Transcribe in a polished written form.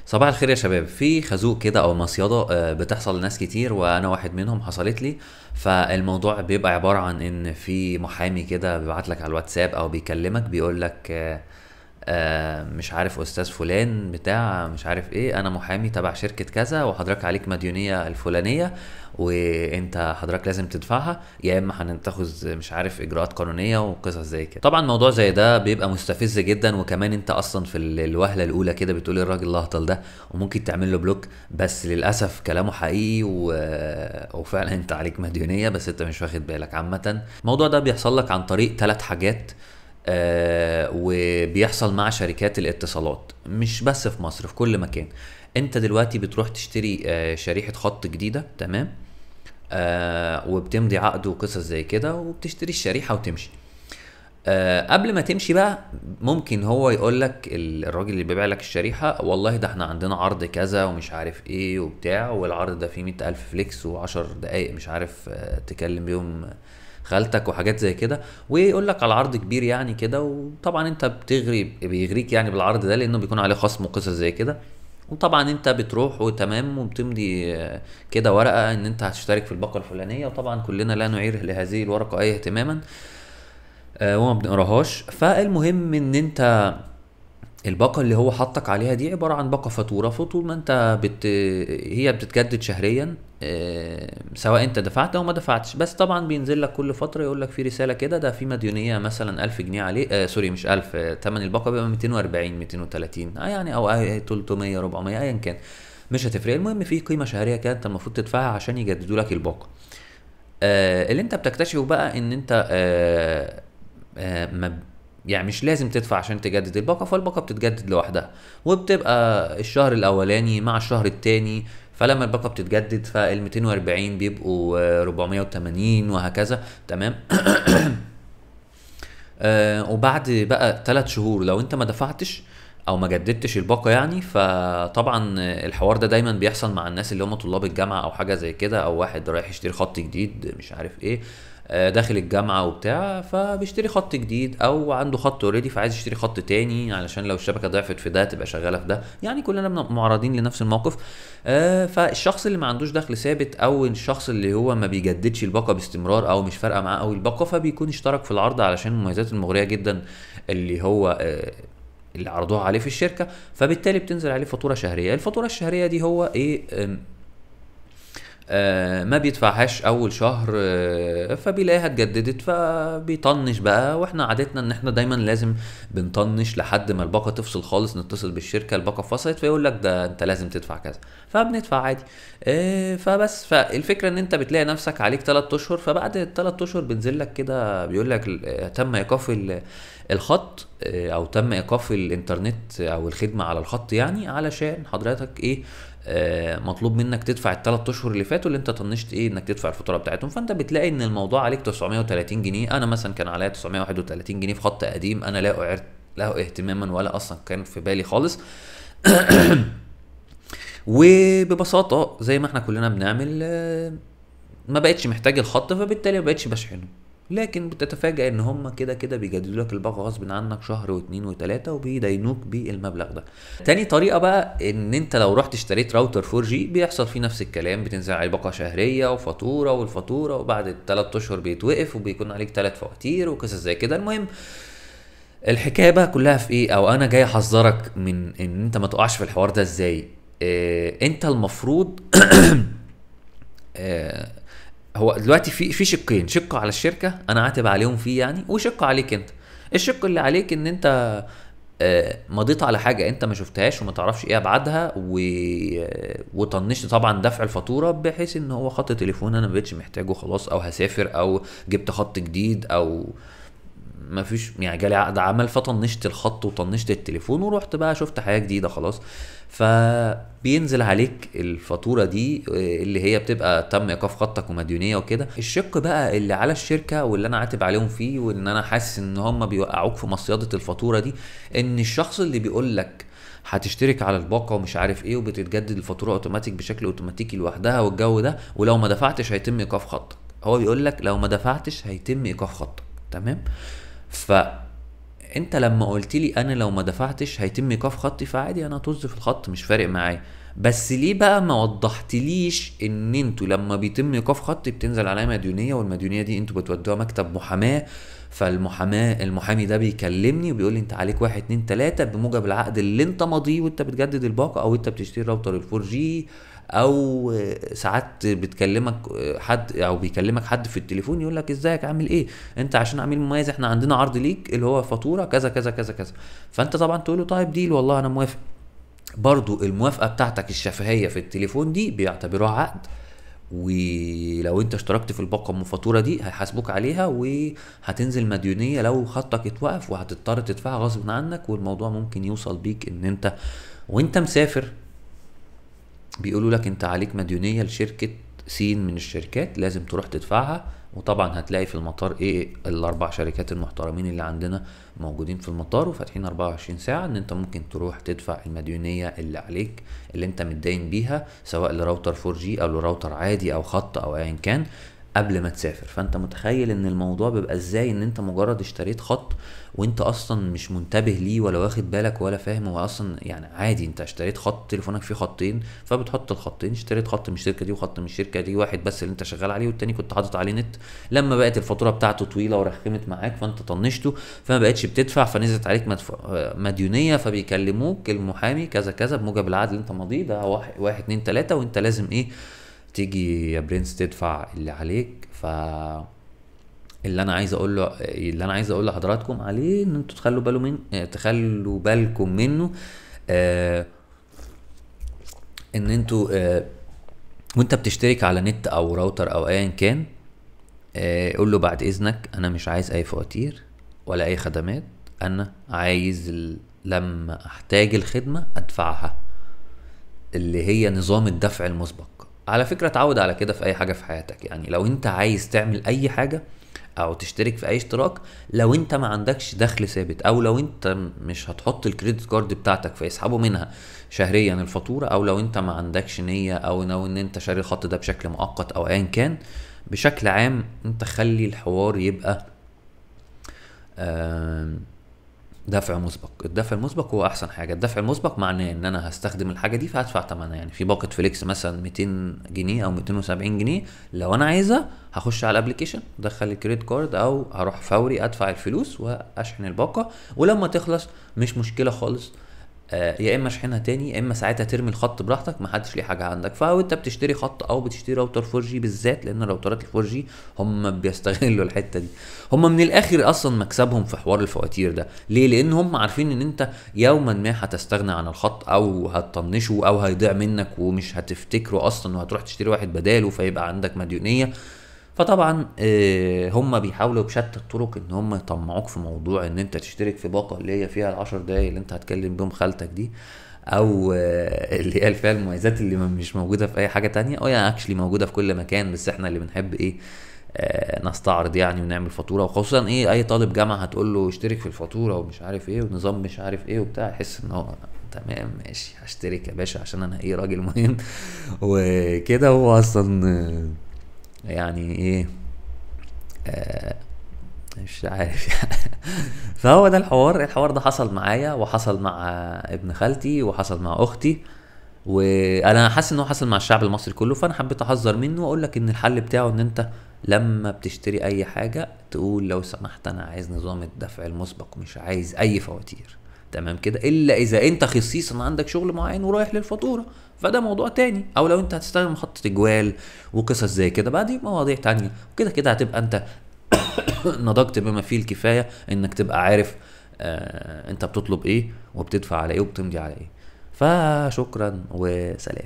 صباح الخير يا شباب. في خازوق كده او مصيدة بتحصل لناس كتير وانا واحد منهم، حصلت لي. فالموضوع بيبقى عبارة عن ان في محامي كده بيبعت لك على الواتساب او بيكلمك بيقول لك مش عارف استاذ فلان بتاع مش عارف ايه، انا محامي تبع شركة كذا وحضرتك عليك مديونية الفلانية، وانت حضرتك لازم تدفعها يا اما هنتخذ مش عارف اجراءات قانونية وقصص زي كده. طبعا موضوع زي ده بيبقى مستفز جدا، وكمان انت اصلا في الوهلة الاولى كده بتقول الراجل الهطل ده وممكن تعمل له بلوك، بس للاسف كلامه حقيقي وفعلا انت عليك مديونية بس انت مش واخد بالك. عامة الموضوع ده بيحصل لك عن طريق 3 حاجات، وبيحصل مع شركات الاتصالات مش بس في مصر، في كل مكان. انت دلوقتي بتروح تشتري شريحة خط جديدة، تمام؟ وبتمضي عقد وقصص زي كده وبتشتري الشريحة وتمشي. قبل ما تمشي بقى ممكن هو يقول لك الراجل اللي بيبيع لك الشريحة، والله ده احنا عندنا عرض كذا ومش عارف ايه وبتاع، والعرض ده فيه 100,000 فليكس و10 دقايق مش عارف تكلم بيهم خالتك وحاجات زي كده، ويقول لك على عرض كبير يعني كده. وطبعا انت بيغريك يعني بالعرض ده لانه بيكون عليه خصم وقصص زي كده. وطبعا انت بتروح وتمام وبتمضي كده ورقة ان انت هتشترك في الباقة الفلانية، وطبعا كلنا لا نعير لهذه الورقة اي اهتماما وما بنقراهاش. فالمهم ان انت الباقة اللي هو حطك عليها دي عبارة عن باقة فاتورة، فطول ما انت هي بتتجدد شهريا، سواء انت دفعت او ما دفعتش. بس طبعا بينزل لك كل فترة يقول لك في رسالة كده ده في مديونية مثلا 1000 جنيه عليه، سوري مش 1000، تمن الباقة بيبقى 240 230 يعني، او 300 400 ايا كان، مش هتفرق. المهم في قيمة شهرية كده انت المفروض تدفعها عشان يجددوا لك الباقة. اللي انت بتكتشفه بقى ان انت ما يعني مش لازم تدفع عشان تجدد الباقة، فالباقة بتتجدد لوحدها، وبتبقى الشهر الأولاني مع الشهر التاني. فلما الباقة بتتجدد فال 240 بيبقوا 480 وهكذا، تمام؟ وبعد بقى 3 شهور لو انت ما دفعتش او ما جددتش الباقة يعني، فطبعا الحوار ده دايما بيحصل مع الناس اللي هم طلاب الجامعة او حاجة زي كده، او واحد رايح يشتري خط جديد مش عارف ايه، داخل الجامعة وبتاع فبيشتري خط جديد، او عنده خط اوريدي فعايز يشتري خط تاني علشان لو الشبكة ضعفت في ده تبقى شغالة في ده. يعني كلنا معرضين لنفس الموقف. فالشخص اللي ما عندوش دخل ثابت، او الشخص اللي هو ما بيجددش الباقة باستمرار او مش فارقة معاه قوي الباقة، فبيكون اشترك في العرض علشان المميزات المغرية جدا اللي هو اللي عرضوها عليه في الشركة. فبالتالي بتنزل عليه فاتورة شهرية. الفاتورة الشهرية دي هو ايه؟ ما بيدفعهاش اول شهر، فبيلاقيها اتجددت فبيطنش بقى. واحنا عادتنا ان احنا دايما لازم بنطنش لحد ما الباقه تفصل خالص، نتصل بالشركه الباقه فصلت فيقول لك ده انت لازم تدفع كذا، فبندفع عادي. فبس فالفكره ان انت بتلاقي نفسك عليك 3 اشهر، فبعد ال3 اشهر بينزل لك كده بيقول لك تم ايقاف الخط، او تم ايقاف الانترنت او الخدمه على الخط، يعني علشان حضرتك ايه؟ مطلوب منك تدفع ال3 اشهر اللي فاتوا اللي انت طنشت ايه انك تدفع الفاتوره بتاعتهم. فانت بتلاقي ان الموضوع عليك 930 جنيه. انا مثلا كان عليا 931 جنيه في خط قديم انا لا اعرت له اهتماما ولا اصلا كان في بالي خالص. وببساطه زي ما احنا كلنا بنعمل، ما بقتش محتاج الخط، فبالتالي ما بقتش بشحنه. لكن بتتفاجأ ان هم كده كده بيجددوا لك الباقة غصب عنك شهر واتنين وتلاتة وبيدينوك بالمبلغ ده. تاني طريقة بقى ان انت لو رحت اشتريت راوتر 4G بيحصل فيه نفس الكلام، بتنزل عليه باقة شهرية وفاتورة، والفاتورة وبعد ال3 اشهر بيتوقف وبيكون عليك 3 فواتير وقصص زي كده. المهم الحكاية بقى كلها في ايه، او انا جاي احذرك من ان انت ما تقعش في الحوار ده ازاي. انت المفروض آه، هو دلوقتي في شقين، شق على الشركه انا عاتب عليهم فيه يعني، وشق عليك انت. الشق اللي عليك ان انت مضيت على حاجه انت ما شفتهاش وما تعرفش ايه ابعادها وطنشت طبعا دفع الفاتوره، بحيث ان هو خط تليفون انا ما بقتش محتاجه خلاص، او هسافر، او جبت خط جديد، او ما فيش يعني جالي عقد عمل فطنشت الخط وطنشت التليفون ورحت بقى شفت حياة جديدة خلاص. فبينزل عليك الفاتورة دي اللي هي بتبقى تم ايقاف خطك ومديونية وكده. الشق بقى اللي على الشركة واللي انا عاتب عليهم فيه وان انا حاسس ان هم بيوقعوك في مصيدة الفاتورة دي، ان الشخص اللي بيقول لك هتشترك على الباقة ومش عارف ايه وبتتجدد الفاتورة اوتوماتيك بشكل اوتوماتيكي لوحدها والجو ده، ولو ما دفعتش هيتم ايقاف خطك. هو بيقول لك لو ما دفعتش هيتم ايقاف خطك، تمام؟ ف انت لما قلت لي انا لو ما دفعتش هيتم ايقاف خطي، فعادي انا طز في الخط مش فارق معايا. بس ليه بقى ما وضحتليش ان انتوا لما بيتم ايقاف خطي بتنزل عليا مديونيه، والمديونيه دي انتوا بتودوها مكتب محاماه، المحامي ده بيكلمني وبيقول لي انت عليك واحد اتنين تلاته بموجب العقد اللي انت ماضيه وانت بتجدد الباقه، او انت بتشتري راوتر الفور جي، او ساعات بتكلمك حد او بيكلمك حد في التليفون يقول لك ازيك عامل ايه، انت عشان عميل مميز احنا عندنا عرض ليك اللي هو فاتوره كذا كذا كذا كذا. فانت طبعا تقول له طيب ديل والله انا موافق. برضو الموافقه بتاعتك الشفهيه في التليفون دي بيعتبروها عقد، ولو انت اشتركت في الباقه ام فاتوره دي هيحاسبوك عليها، وهتنزل مديونيه لو خطك اتوقف، وهتضطر تدفعها غصب عنك، والموضوع ممكن يوصل بيك ان انت وانت مسافر بيقولوا لك انت عليك مديونية لشركة سين من الشركات لازم تروح تدفعها. وطبعا هتلاقي في المطار ايه الاربع شركات المحترمين اللي عندنا موجودين في المطار وفاتحين 24 ساعة، ان انت ممكن تروح تدفع المديونية اللي عليك اللي انت متدين بيها، سواء لراوتر 4G او لراوتر عادي او خط او ايا كان، قبل ما تسافر. فانت متخيل ان الموضوع بيبقى ازاي، ان انت مجرد اشتريت خط وانت اصلا مش منتبه ليه ولا واخد بالك ولا فاهم هو اصلا، يعني عادي انت اشتريت خط تليفونك فيه خطين فبتحط الخطين، اشتريت خط من الشركه دي وخط من الشركه دي، واحد بس اللي انت شغال عليه والتاني كنت حاطط عليه نت، لما بقت الفاتوره بتاعته طويله ورخمت معاك فانت طنشته فما بقتش بتدفع فنزلت عليك مديونيه، فبيكلموك المحامي كذا كذا بموجب العقد اللي انت ماضيه ده واحد اتنين تلاته، وانت لازم ايه تيجي يا برنس تدفع اللي عليك. اللي انا عايز اقول لحضراتكم عليه ان انتوا تخلوا بالوا من تخلوا بالكم منه، آه ان انتوا وانت بتشترك على نت او راوتر او ايا كان، قول له بعد اذنك انا مش عايز اي فواتير ولا اي خدمات، انا عايز لما احتاج الخدمة ادفعها، اللي هي نظام الدفع المسبق. على فكرة اتعود على كده في اي حاجة في حياتك، يعني لو انت عايز تعمل اي حاجة او تشترك في اي اشتراك، لو انت ما عندكش دخل ثابت او لو انت مش هتحط الكريدت كارد بتاعتك فيسحبوا منها شهريا الفاتورة، او لو انت ما عندكش نية او لو ان انت شاري الخط ده بشكل مؤقت او ايا كان، بشكل عام انت خلي الحوار يبقى دفع مسبق. الدفع المسبق هو احسن حاجه. الدفع المسبق معناه ان انا هستخدم الحاجه دي فهدفع ثمنها، يعني في باقه فليكس مثلا 200 جنيه او 270 جنيه، لو انا عايزها هخش على الابلكيشن ادخل الكريدت كارد او هروح فوري ادفع الفلوس واشحن الباقه، ولما تخلص مش مشكله خالص، يا اما اشحنها تاني يا اما ساعتها ترمي الخط براحتك محدش ليه حاجه عندك. فهو انت بتشتري خط او بتشتري راوتر 4G بالذات، لان راوترات ال 4G هم بيستغلوا الحته دي، هم من الاخر اصلا مكسبهم في حوار الفواتير ده. ليه؟ لان هم عارفين ان انت يوما ما هتستغنى عن الخط او هتطنشه او هيضيع منك ومش هتفتكره اصلا وهتروح تشتري واحد بداله فيبقى عندك مديونيه. فطبعا هم بيحاولوا بشتى الطرق ان هم يطمعوك في موضوع ان انت تشترك في باقه اللي هي فيها ال10 دقايق اللي انت هتكلم بيهم خالتك دي، او اللي هي فيها المميزات اللي مش موجوده في اي حاجه تانية، او يعني اكشلي موجوده في كل مكان، بس احنا اللي بنحب ايه نستعرض يعني ونعمل فاتوره. وخصوصا ايه اي طالب جامعه هتقول له اشترك في الفاتوره ومش عارف ايه ونظام مش عارف ايه وبتاع، يحس ان هو تمام ماشي هشترك يا باشا عشان انا ايه راجل مهم وكده. هو اصلا يعني ايه مش عارف يعني فهو ده الحوار ده حصل معايا وحصل مع ابن خالتي وحصل مع اختي، وانا حاسس ان هو حصل مع الشعب المصري كله، فانا حبيت احذر منه واقول لك ان الحل بتاعه ان انت لما بتشتري اي حاجه تقول لو سمحت انا عايز نظام الدفع المسبق مش عايز اي فواتير، تمام كده، الا اذا انت خصيصا عندك شغل معين ورايح للفاتوره فده موضوع تاني، او لو انت هتستخدم خط تجوال وقصص زي كده بقى دي مواضيع تانية، وكده كده هتبقى انت نضجت بما فيه الكفايه انك تبقى عارف انت بتطلب ايه وبتدفع على ايه وبتمضي على ايه. فشكرا وسلام.